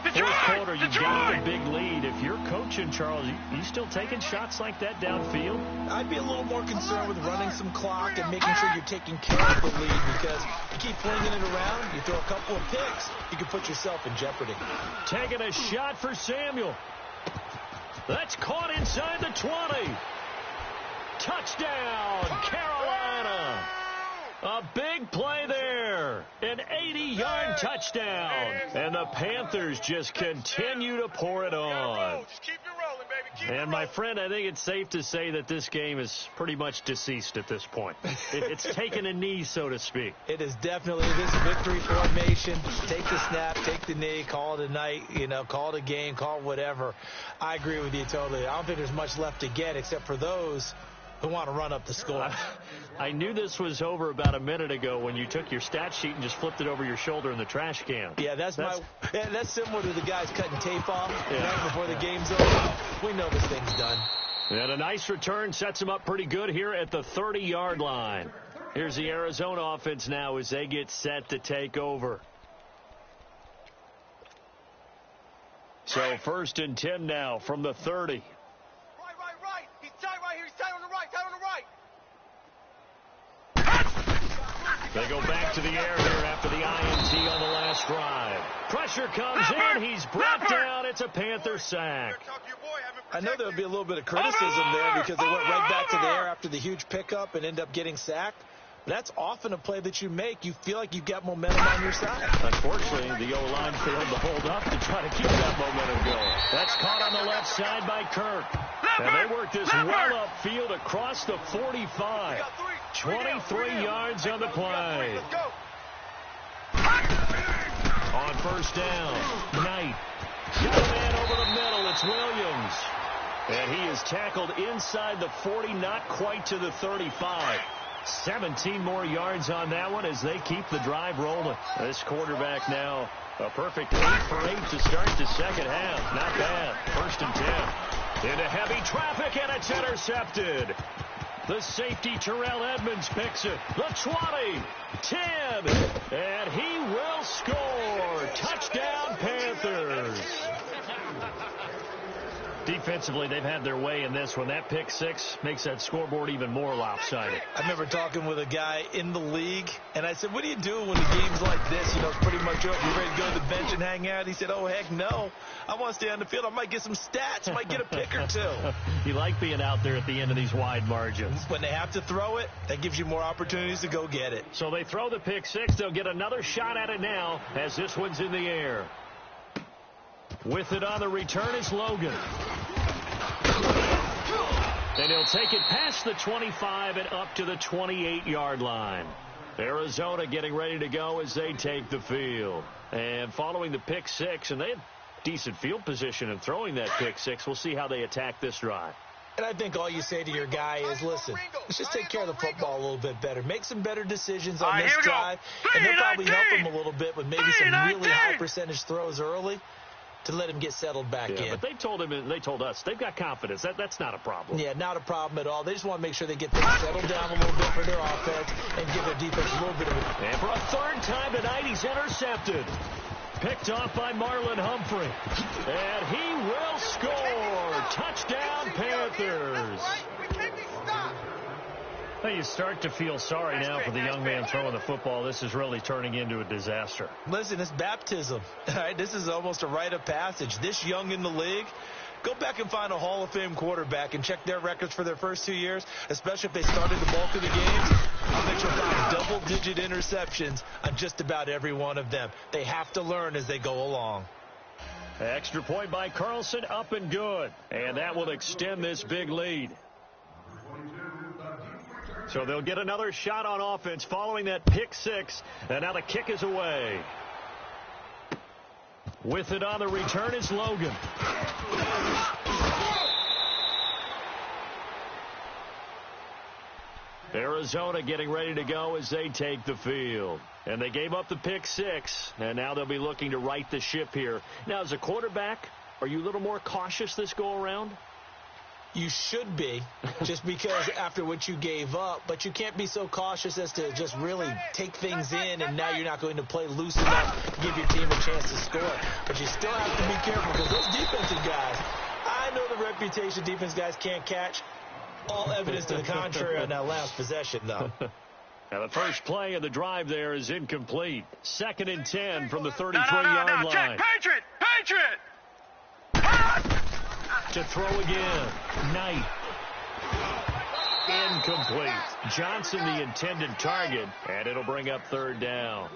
Fourth quarter, you gained a big lead. If you're coaching, Charles, you still taking shots like that downfield? I'd be a little more concerned with running some clock and making sure you're taking care of the lead, because you keep flinging it around, you throw a couple of picks, you can put yourself in jeopardy. Taking a shot for Samuel. That's caught inside the 20. Touchdown, Carolina. A big play there. An 80-yard touchdown. And the Panthers just continue to pour it on. And my friend, I think it's safe to say that this game is pretty much deceased at this point. It's taken a knee, so to speak. It is definitely this victory formation. Take the snap, take the knee, call it a night, call it a game, call it whatever. I agree with you totally. I don't think there's much left to get except for those who want to run up the score. I knew this was over about a minute ago when you took your stat sheet and just flipped it over your shoulder in the trash can. Yeah, that's similar to the guys cutting tape off right before the game's over. We know this thing's done. And a nice return sets them up pretty good here at the 30-yard line. Here's the Arizona offense now as they get set to take over. So first and 10 now from the 30. Right. He's tight right here. He's tight on the right. They go back to the air here after the INT on the last drive. Pressure comes in. He's brought down. It's a Panther sack. I know there would be a little bit of criticism there because they went right back to the air after the huge pickup and end up getting sacked. That's often a play that you make. You feel like you've got momentum on your side. Unfortunately, the O-line failed to hold up to try to keep that momentum going. That's caught on the left side by Kirk. And they work this well upfield across the 45. 23 yards on the play. On first down, Knight. Got a man over the middle. It's Williams. And he is tackled inside the 40, not quite to the 35. 17 more yards on that one as they keep the drive rolling. This quarterback now a perfect 8 for 8 to start the second half. Not bad. First and 10. Into heavy traffic, and it's intercepted. The safety, Terrell Edmonds, picks it. The 20, 10, and he will score. Touchdown, Panthers. Defensively, they've had their way in this one. That pick six makes that scoreboard even more lopsided. I remember talking with a guy in the league, and I said, what do you do when the game's like this? It's pretty much over. You ready to go to the bench and hang out? He said, oh, heck no. I want to stay on the field. I might get some stats. I might get a pick or two. You like being out there at the end of these wide margins. When they have to throw it, that gives you more opportunities to go get it. So they throw the pick six. They'll get another shot at it now as this one's in the air. With it on the return is Logan. And he'll take it past the 25 and up to the 28-yard line. Arizona getting ready to go as they take the field. And following the pick six, and they had decent field position in throwing that pick six. We'll see how they attack this drive. And I think all you say to your guy is, listen, let's just take care of the football a little bit better. Make some better decisions on this drive. And they'll probably help him a little bit with maybe some really high percentage throws early to let him get settled back in. But they told him, and they told us, they've got confidence. That's not a problem. Yeah, not a problem at all. They just want to make sure they get things settled down a little bit for their offense and give their defense a little bit of a... And for a third time tonight, he's intercepted. Picked off by Marlon Humphrey. And he will score. Touchdown, Panthers. Well, you start to feel sorry now for the young man throwing the football. This is really turning into a disaster. Listen, it's baptism. All right? This is almost a rite of passage. This young in the league, go back and find a Hall of Fame quarterback and check their records for their first 2 years, especially if they started the bulk of the games. I bet you'll find double-digit interceptions on just about every one of them. They have to learn as they go along. Extra point by Carlson, up and good. And that will extend this big lead. So they'll get another shot on offense following that pick six. And now the kick is away. With it on the return is Logan. Arizona getting ready to go as they take the field. And they gave up the pick six, and now they'll be looking to right the ship here. Now, as a quarterback, are you a little more cautious this go-around? You should be, just because after what you gave up, but you can't be so cautious as to just really take things in, and now you're not going to play loose enough to give your team a chance to score. But you still have to be careful, because those defensive guys, I know the reputation defense guys can't catch. All evidence to the contrary on that last possession, though. Now, the first play of the drive there is incomplete. 2nd and 10 from the 33-yard line. Patriot! To throw again. Knight. Incomplete. Johnson the intended target, and it'll bring up 3rd down.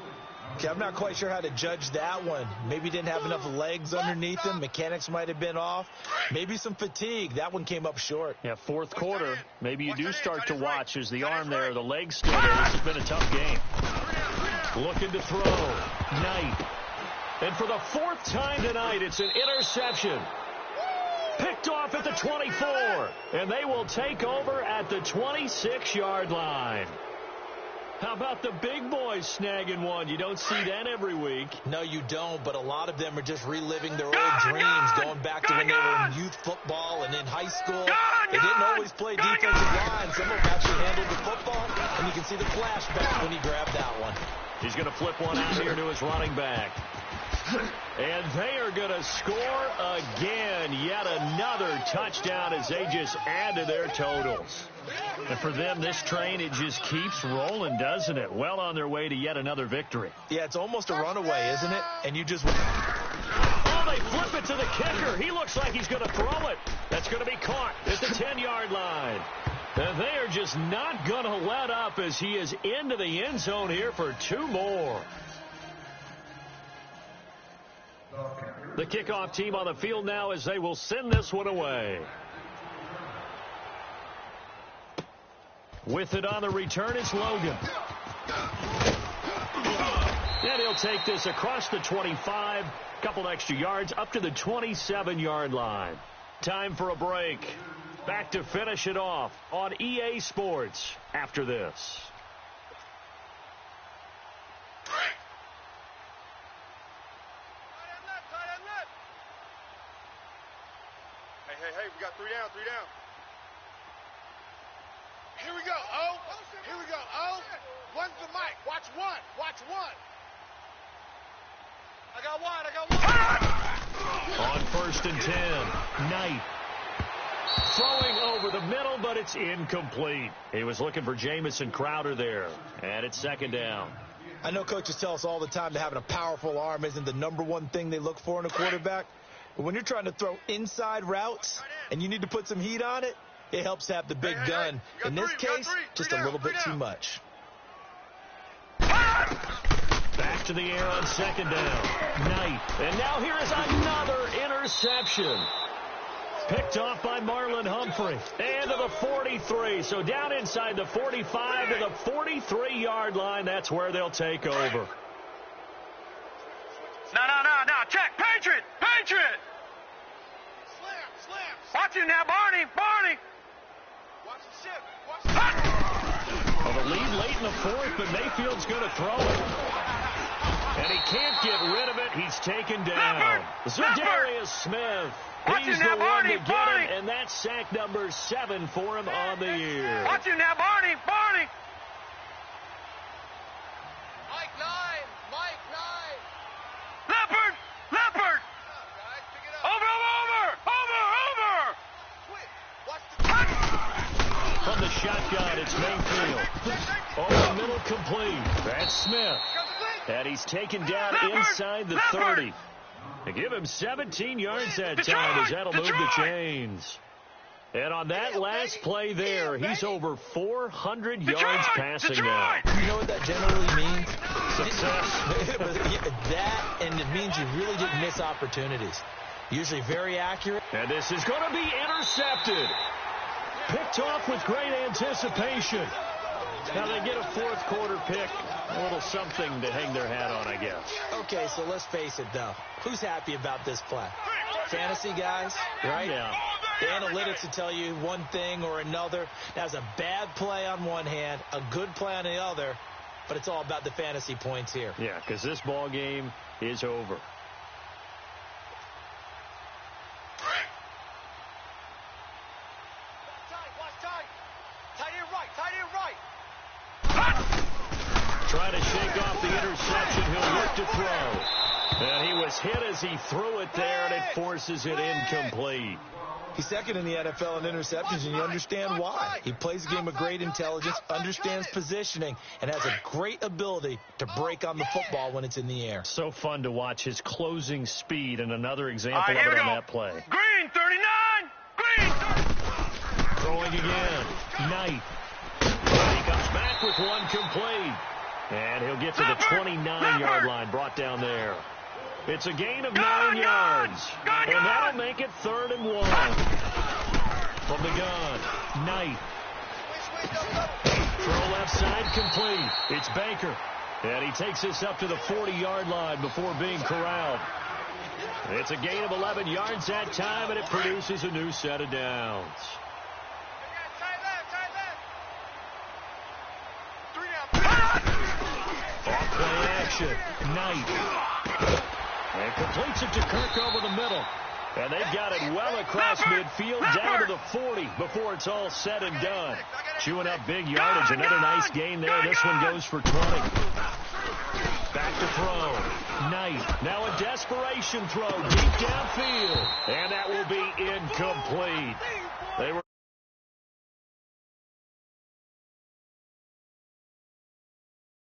Okay, I'm not quite sure how to judge that one. Maybe didn't have enough legs underneath him. Mechanics might have been off. Maybe some fatigue. That one came up short. Yeah, 4th quarter. Maybe you do start to watch as the arm there, the legs still there. This has been a tough game. Looking to throw. Knight. And for the 4th time tonight, it's an interception. Picked off at the 24. And they will take over at the 26-yard line. How about the big boys snagging one? You don't see that every week. No, you don't, but a lot of them are just reliving their old dreams, going back to when they were in youth football and in high school. They didn't always play defensive line. Some of them actually handled the football, and you can see the flashback when he grabbed that one. He's going to flip one out here to his running back. And they are going to score again. Yet another touchdown as they just add to their totals. And for them, this train, it just keeps rolling, doesn't it? Well on their way to yet another victory. Yeah, it's almost a runaway, isn't it? And you just... Oh, they flip it to the kicker. He looks like he's going to throw it. That's going to be caught at the 10-yard line. And they are just not going to let up as he is into the end zone here for 2 more. The kickoff team on the field now as they will send this one away. With it on the return is Logan. And he'll take this across the 25, couple extra yards, up to the 27-yard line. Time for a break. Back to finish it off on EA Sports after this. Hey, we got 3 down, 3 down. Here we go, O. Here we go, O. One's the mic. Watch one. I got one. On 1st and 10, Knight. Throwing over the middle, but it's incomplete. He was looking for Jamison Crowder there. And it's 2nd down. I know coaches tell us all the time that having a powerful arm isn't the #1 thing they look for in a quarterback. But when you're trying to throw inside routes and you need to put some heat on it, it helps to have the big gun. In this case, just a little bit too much. Back to the air on 2nd down. Knight. And now here is another interception. Picked off by Marlon Humphrey. And to the 43. So down inside the 45 to the 43-yard line. That's where they'll take over. No. Check. Patriot. Watch it now, Barney. Watch the ship. Well, the lead late in the fourth, but Mayfield's going to throw it. And he can't get rid of it. He's taken down. Za'Darius Smith. He's the one to get him, and that's sack number 7 for him on the year. Watch it now, Barney. Leopard. Over. From the shotgun, it's Mayfield. Over the middle, complete. That's Smith. And he's taken down inside the 30. They give him 17 yards that time as that'll move the chains. And on that last play there, he's over 400 yards passing now. You know what that generally means? Success. That, and it means you really didn't miss opportunities. Usually very accurate. And this is going to be intercepted. Picked off with great anticipation. Now they get a fourth quarter pick. A little something to hang their hat on, I guess. Okay, so let's face it, though. Who's happy about this play? Fantasy guys, right? Yeah. The analytics will tell you one thing or another. That's a bad play on one hand, a good play on the other, but it's all about the fantasy points here. Yeah, because this ball game is over. Trying to shake off the interception. He'll look to throw. And he was hit as he threw it there, and it forces it incomplete. He's second in the NFL in interceptions, and you understand why. He plays a game of great intelligence, understands positioning, and has a great ability to break on the football when it's in the air. So fun to watch his closing speed, and another example of it on that play. Green, 39! Green! Throwing again. Knight. He comes back with one complete. And he'll get to the 29-yard line, brought down there. It's a gain of 9 yards. And that'll make it 3rd and 1. From the gun, Knight. Throw left side, complete. It's Baker. And he takes this up to the 40-yard line before being corralled. It's a gain of 11 yards that time, and it produces a new set of downs. Off-play action. Knight. And completes it to Kirk over the middle. And they've got it well across midfield down to the 40 before it's all said and done. Chewing up big yardage. Another nice gain there. This one goes for 20. Back to throw. Knight. Now a desperation throw deep downfield. And that will be incomplete.